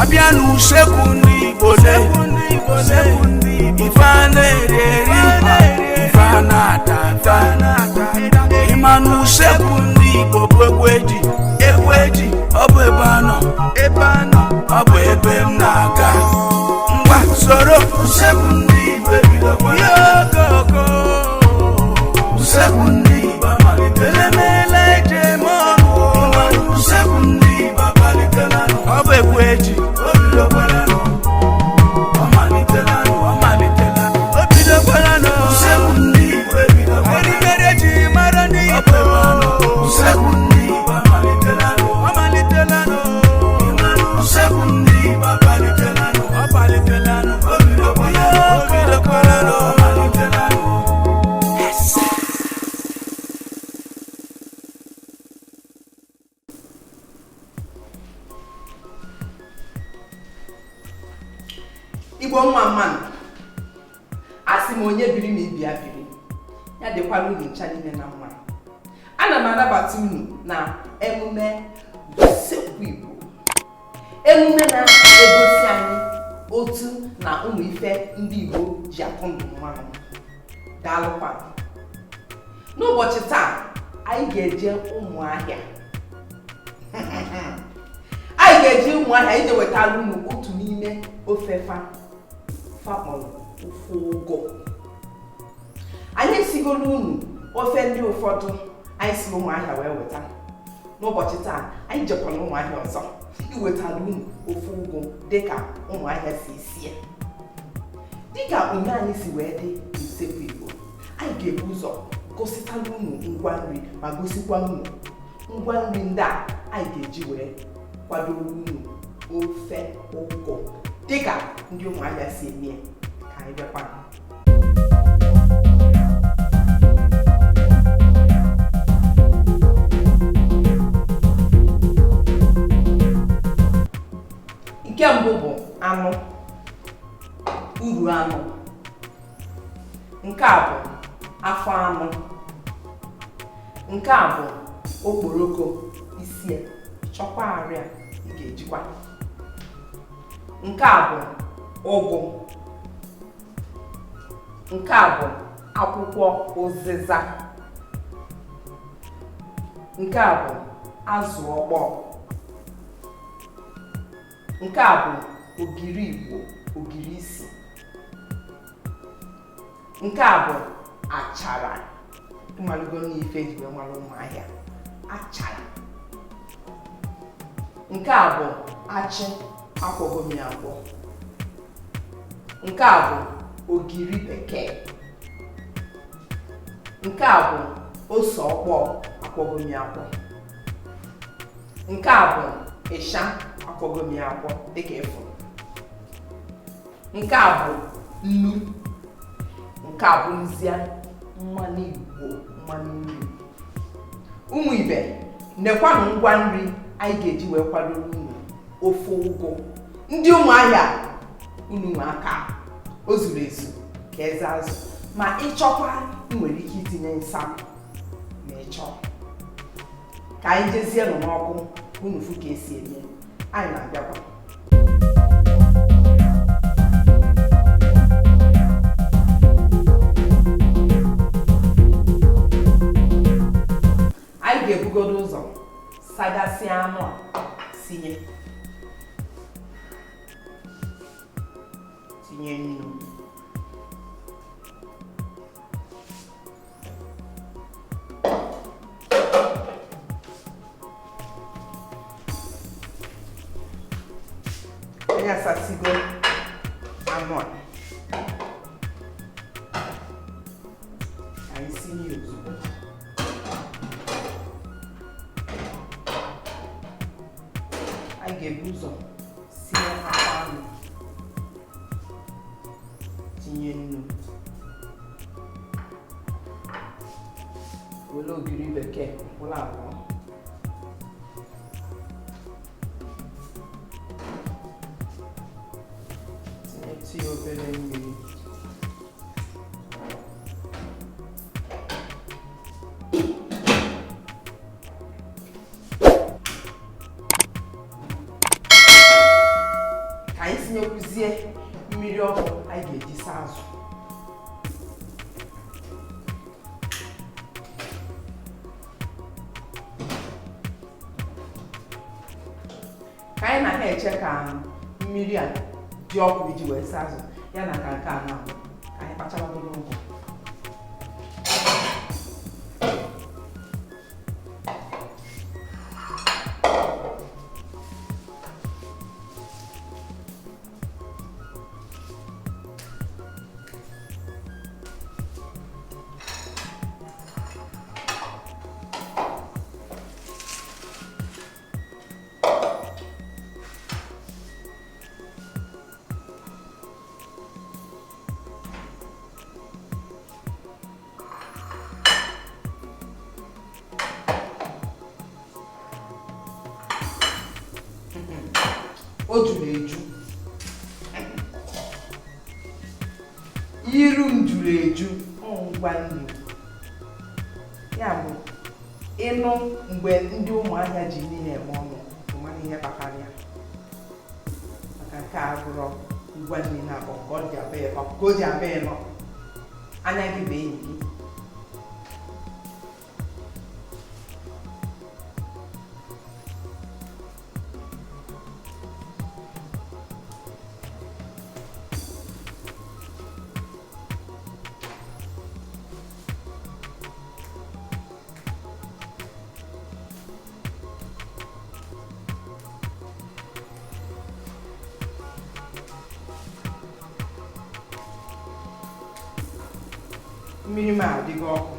Abia nu Usekwu Igbo Ifeana tata Imanu Usekwu Igbo Bwegweji Obu ebano Obu ebe m na-aga Ngwa soro Usekwu Igbo Yoko Usekwu Igbo Elemele Jemonu Usekwu Igbo Obu egweji Igbo mman asị m onye biri m bịa biri ya dịkwara unu ncha niile na mma. Ana m anabata unu na emume Usekwu Igbo, emume na-egosi anyị otu na ụmụ ife ndị Igbo ji akụ ndụ mmanụ. Daalụkwa. N'ụbọchị taa anyị ga-eje Ụmụahịa anyị ga-eje Ụmụahịa ije wetara unu otu n'ime ofe fakpọrọ ofe ụgụ. Anyị esigoro unu ofe ndị ụfọdụ anyị si Ụmụahịa wee weta. N'ụbọchị taa anyị jekwara Ụmụahịa ọzọ iwetara unu ofe ụgụ dịka Ụmụahịa si esi ya. Dịka onyinye anyị si wee dị n'Usekwu Igbo, anyị ga-ebu ụzọ gositara unu ngwa nri ma gosikwa unu ngwa nri ndị a anyị ga-eji wee kwadoro unu ofe ụgụ dịka ndị Ụmụahịa si eme ka anyị bịakwa. Nke mbụ bụ anụ, uru anụ. Nke a bụ afọ anụ. Nke a bụ okporoko isi ya, chọkwa arịa ị ga-ejikwa. Nke a bụ ụgụ. Nke a bụ akwụkwọ ụzịza. Nke a bụ azụ ọkpọọ. Nke a bụ ogiri Igbo, ogiri isi. Nke a bụ achara. Ịmalụgo n'ife eji wee mara Ụmụahịa, achara. Nke a bụ achị akwọgomi akwọ. Nke a bụ ogiri bekee. Nke a bụ ose ọkpọọ akwọgomi akwọ. Nke a bụ ịsha akwọgomi akwọ dịka ịfụ. Nke a bụ nnu. Nke a bụ nzia mmanụ Igbo, mmanụ nri. Ụmụ ibe, nekwanụ ngwa nri anyị ga-eji wee kwadoro unu ofe ụgụ. Ndị Ụmụahịa, unu nwe aka o zuru ezu ka eze azụ, ma ịchọkwa nwere ike itinye nsam ma ịchọ. Ka anyị jezie n'ọkụ unu fụ ka esi eme. Anyị na-abịakwa. Anyị ga-ebugodo ụzọ sagasịa anụ a sinye. Tinye nnu. Anyị asasigo anụ a. Anyị sinye ozugbo. Anyị ga-ebu ụzọ sie akwa anụ. wele ogiri bekee mkpụrụ abụọ tinyetụ ya obere mmiri ka anyị tinyekwuzie mmiri ọkụ anyị ga-eji saa azụ ka anyị na-eche ka mmiri a dị ọkụ iji wee saa azụ ya na ka nke a na-abụ ka anyị kpachabagoro ụgwọ o juru eju iru m juru eju ngwa nri ya bụ ịnụ mgbe ndị ụmụahịa ji niile eme ọnụ mana ihe kpatara ya maka nke a bụrụ ngwa nri na-abụ ka ọ ji abịa ịnọ ka o ji abịa ịnọ anya gị bụ enyi gị mmiri m adịghị ọkụ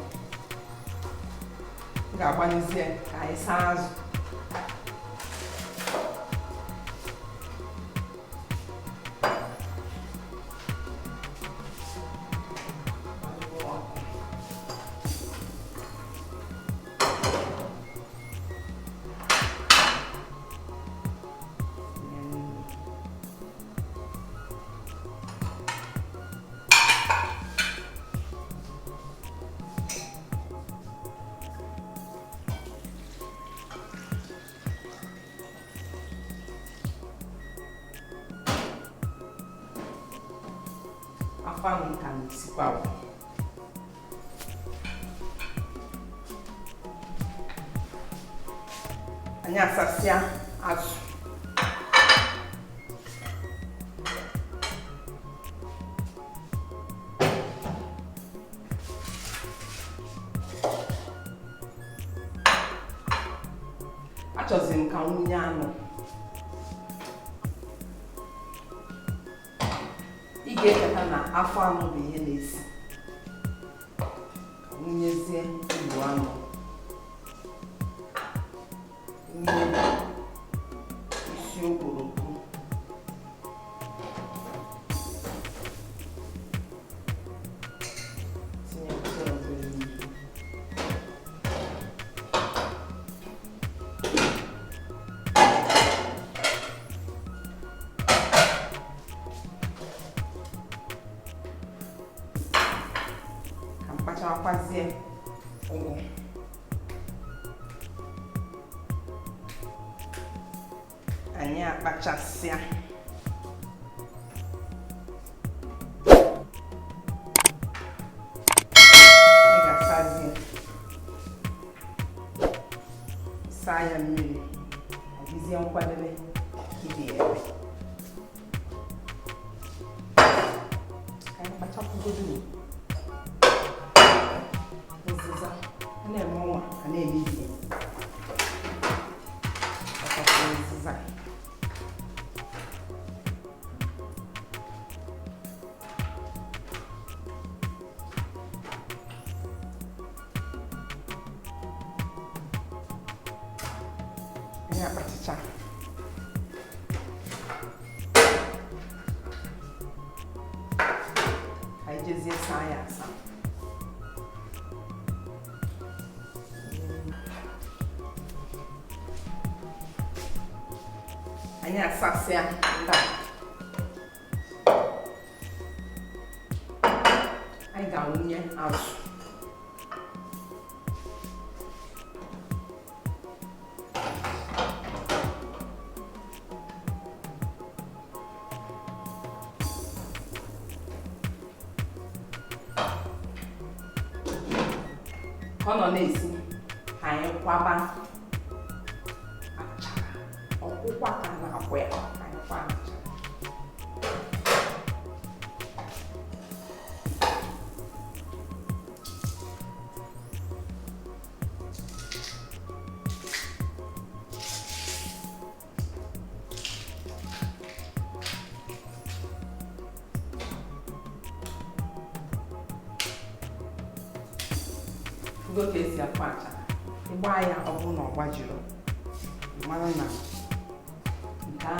m ga-agbanyụzie ka anyị saa azụ afọ ahụ ka na-esikwa agwa anyị asasịa azụ achọziri m ka m wụnye anụ ị ga-echeta na afọ anụ bụ ihe na-esi wụnyezie igbo anụ wụnye isi okporoko tinye obere mmiri kpachakwazie ụgụ anyị akpachasịa anyị ga-asazie saa ya mmiri adịzie nkwadebe ide ya anyị kpachapụgodu a na-eme ọnwa a na-emebi ọkọchị nziza anyị akpachicha ka anyị jezie saa ya asa anyị asasịa ndị anyị ga-awụnye azụ. Ọ nọ na-esi, anyị kwaba achara. Ọkwụkwa ka na-akwụ ya, anyị kwa achara. Fugo ka esi akpa achara. Ịgba ya ọ bụrụ na ọ gbajiri, mara na nke a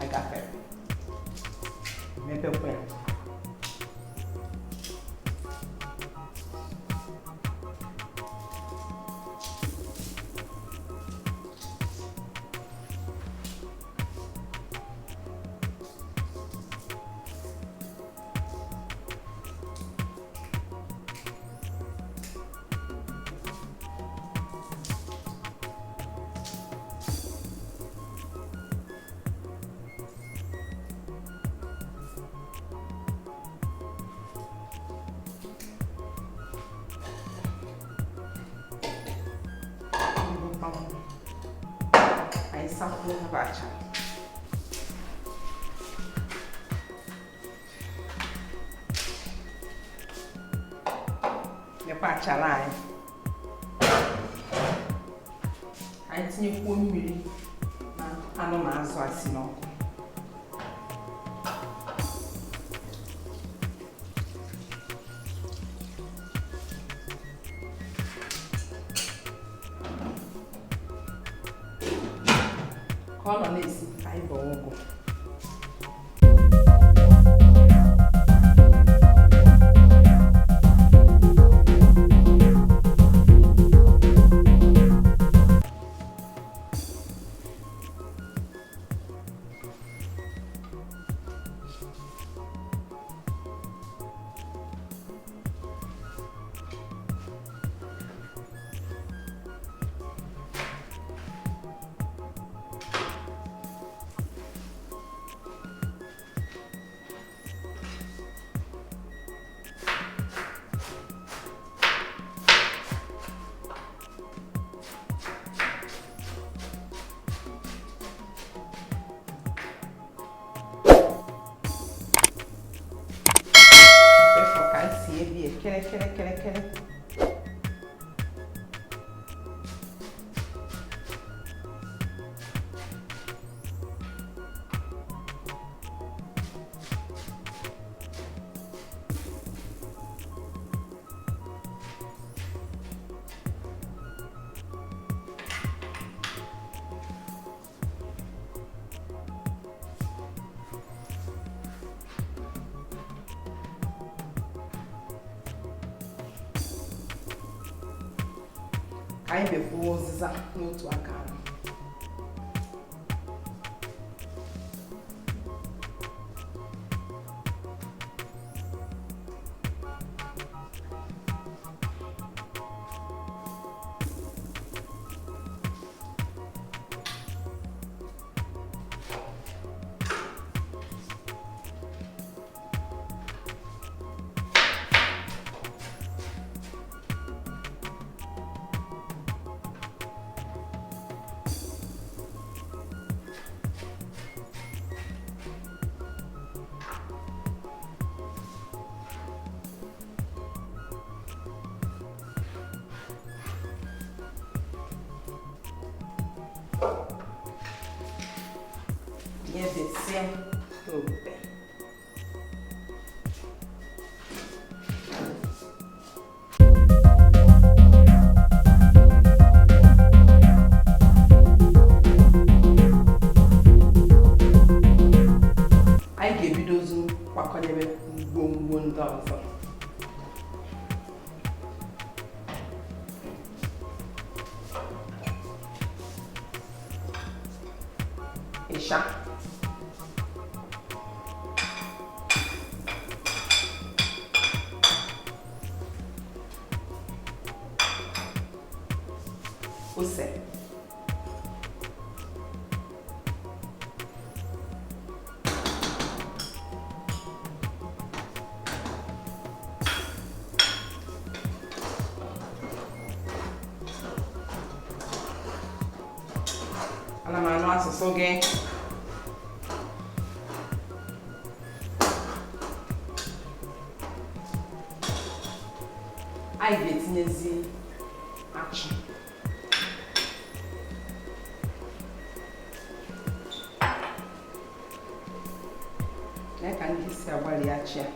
agafere. Mepekwa ya. Aí sapou na baixa. Ya baixa lá, hein? Aí tinha comido na anonazzo assim, ó. Cola nesse, aí bogo. Quere. Aí befu ọzịza n'otu aka. Ia descer o pé. Aí que ebidozu kwakọdebe ngwongwo ndị ọzọ. Ịsha. ose. Ana m anụ asụsụ gị. Anyị ga-etinyezi achị. Lee ka ndị si agbari achị a.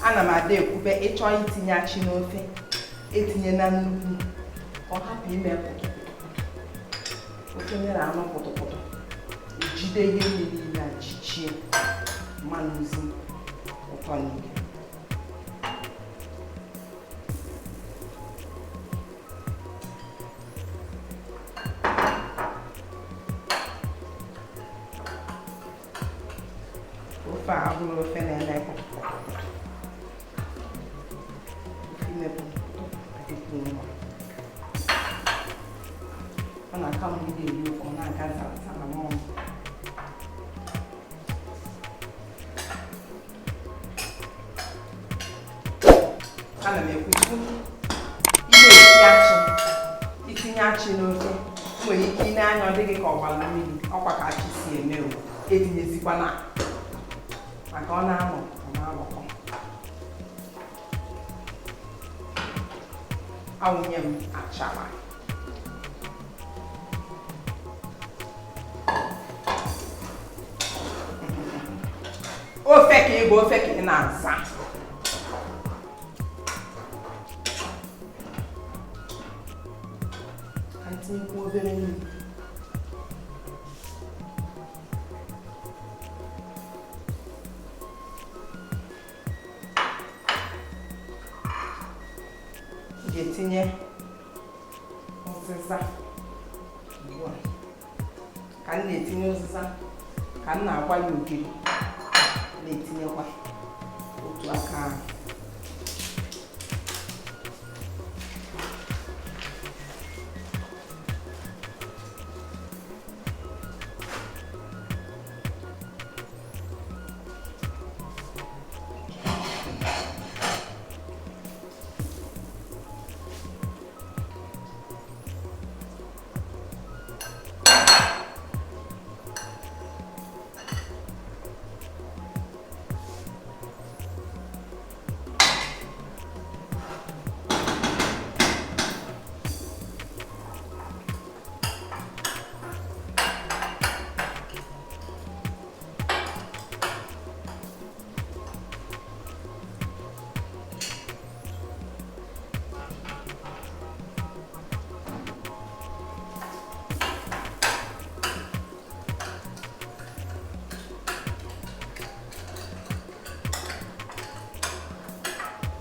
Ana m ada ekwube ịchọ itinye achị n'ofe, etinye na nnukwu ka ọ hapụ ime pụtụpụtụ. Ofe nyere anụ pụtụpụtụ, ejide ihe niile a jichie mmanụ nzi ụtọ niile. Ofe a abụrụ ofe na-eme pụtụpụtụ. Ofe ime pụtụpụtụ adịghị mma. Ọ na-aka mgbe ị na-eri ofe ọ na-aga zara n'ọnụ. Ana m ekwu tupu ị na-esi achị, itinye achị n'ofe, nwere ike ine anya ọ dịghị ka ọgbara mmiri, ọkwa ka achị si eme o, etinyezikwa na maka ọ na-anọ ọ na-alọkọ. Awụnye m achara. Ofe ka ị bụ ofe ka ị na-aza. Tinyekwa obere nnu. Ị ga-etinye ụzịza. Ugbu a ka m na-etinye ụzịza, ka m na-agwa ya ogiri, na-etinyekwa otu aka ahụ.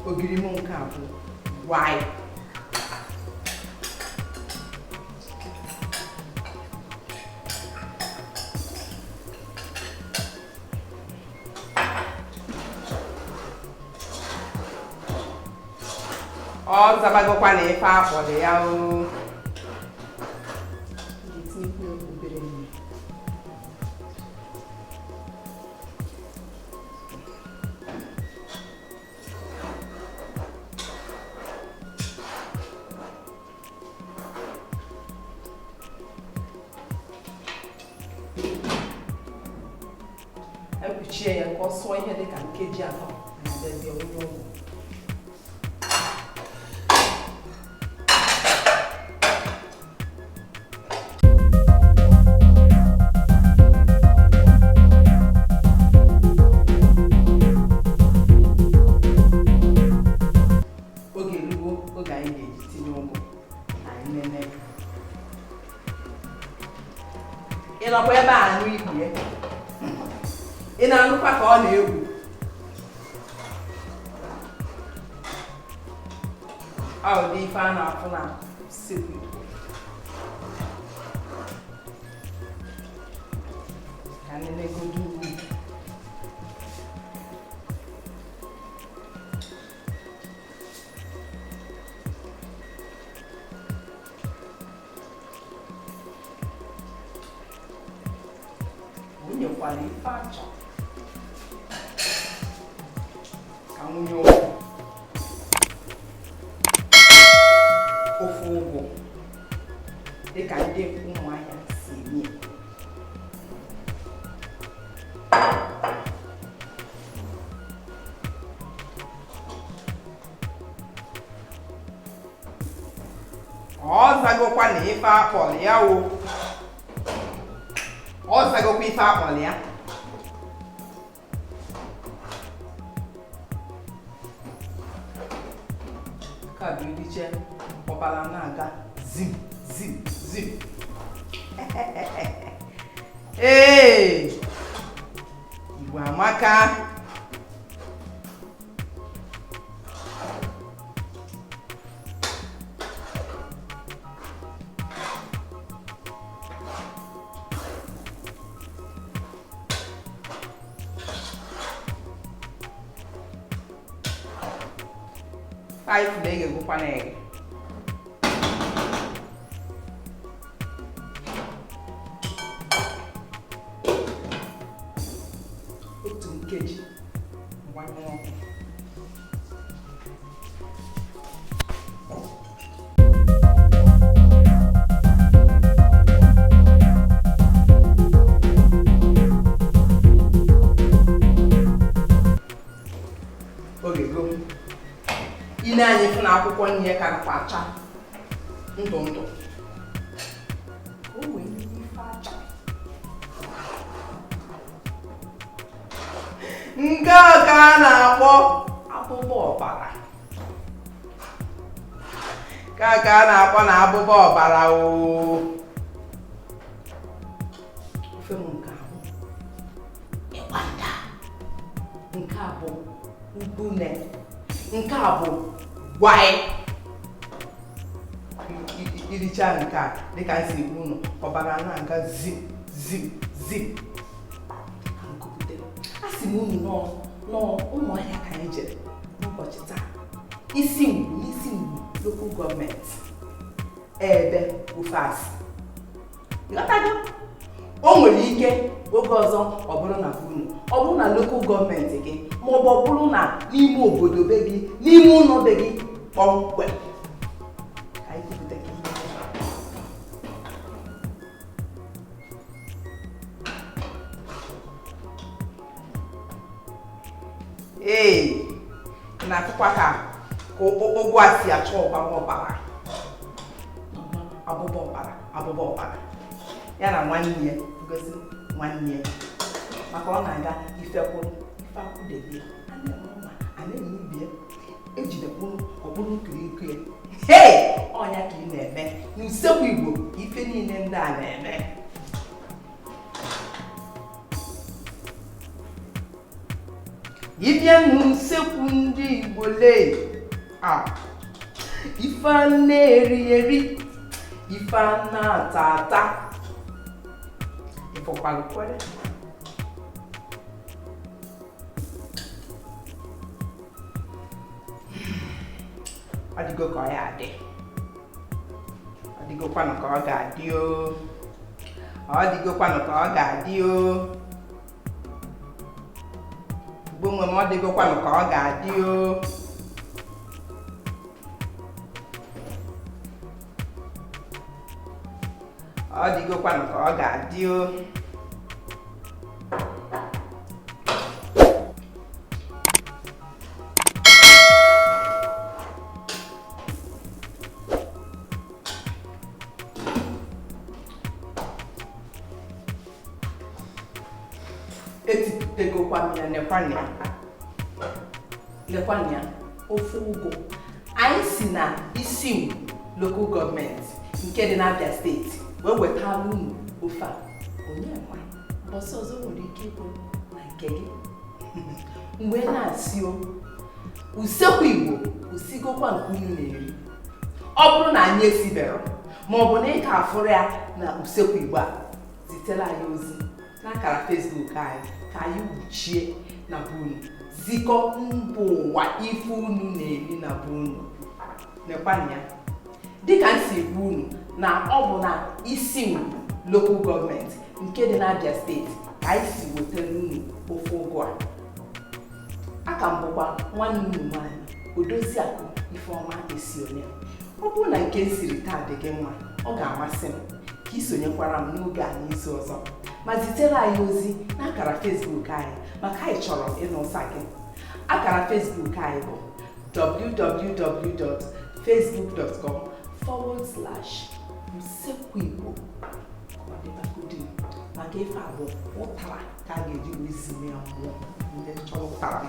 Ogiri m nke a bụ wai. Ọ zabagokwa na ife akpọrọ ya o. Ekpuchie ya ka ọ sụọ ihe dị ka nkeji atọ na abịazie onye ụgwọ. Oge erugo oge anyị ga-eji tinye ụgwọ anyị nene. Ị nọkwa ebe a anụ ikpu ya? Ị na-anụkwa ka ọ na-egwu? Ọ dị ife a na-afụ na usekwu Igbo. Ka nnenegodu ugwu. nwekwara ife achọ ka nwunye ụgwọ ofe ụgụ dịka ndị ụmụahịa si eme. Ọ zagokwa na ife akpọrọ ya o. Ọ zagokwa ife akpọrọ ya. Ka bụ iriche ọbara na-aga zim zim zim. Ee, Igbo amaka. Five leg go egg. Otu nkeji gbanye ọkụ. Ile anyị fụ na akwụkwọ nri ya ka acha ndụ ndụ. O wee ife acha. Nke a ka a na-akpọ abụba ọbara. Nke a ka a na-akpọ na abụba ọbara o. Ofe m nke ahụ ịgbanda. Nke a bụ ubune. Nke a bụ gwai. Iricha nke a dịka nsi iwu unu ọbara na-aga zim zim zim. Ka nkupụte. A sị m unu nọ ụmụahịa ka anyị jere n'ụbọchị taa. Isi mgbu local gọọmenti ebe ofe asị. Ịghọtago? O nwere ike oge ọzọ ọ bụrụ na unu, ọ bụrụ na local gọọmenti gị, ma ọ bụrụ na n'ime obodo be gị, n'ime ụlọ be gị kpọmkwem. Ka anyị kwupụta gị. Ee, na-akụkwa ka ụgwọ a si achọ ọbara. Abụba ọbara. Ya na nwanne ya, gosi nwanne ya. Maka ọ na-aga ife akwụdebe. A na-eme ubi ya. Ejidekwuru ọ bụrụ nkirikiri ya. Hei! Ọnya ka ị na-eme. N'usekwu Igbo, ife niile ndị a na-eme. Ịbịa n'usekwu ndị Igbo lee. Ife a na-eri eri, ife a na-ata ata. Ịfọkwalụ kwere. Ọ dịgo ka ọ ya adị. Ọ dịgokwanụ ka ọ ga-adị o. Ọ dịgokwanụ ka ọ ga-adị o. Igbo nwe m ọ dịgokwanụ ka ọ ga-adị o. Ọ dịgokwanụ ka ọ ga-adị o. Etipụtegokwanụ ya lekwanụ ya ofe ụgụ. Anyị si na isi local gọọmenti nke dị n'Abia steeti wee wetara unu ofe a. Onye nwa mbọsị ọzọ nwere ike ịbụ na nke gị. Mgbe na-asị o usekwu Igbo osigokwa nke unu na-eri. Ọ bụrụ na anyị esibero ma ọ bụ na ị ka afụrụ ya na usekwu Igbo a, zitere anyị ozi n'akara Facebook anyị ka anyị wuchie na be unu. Zikọ mba ụwa ife unu na-eri na be unu. Nekwanụ ya. Dịka nsi unu na ọ bụ na isi local gọọmenti nke dị n'Abia steeti ka anyị si wetara unu ofe ụgụ a. Aka m bụkwa nwanne unu nwanyị Odoziakụ Ifeoma Esione. Ọ bụrụ na nke siri taa dị gị mma, ọ ga-amasị m ka ị sonyekwara m n'oge anyị izu ọzọ, ma zitere anyị ozi n'akara Facebook anyị maka anyị chọrọ ịnụ ụsa gị. Akara Facebook anyị bụ www.facebook.com/Usekwu Igbo. Maka ife abụọ ụtara ka a ga-eji wee zime ya mmụọ ndị chọrọ ụtara.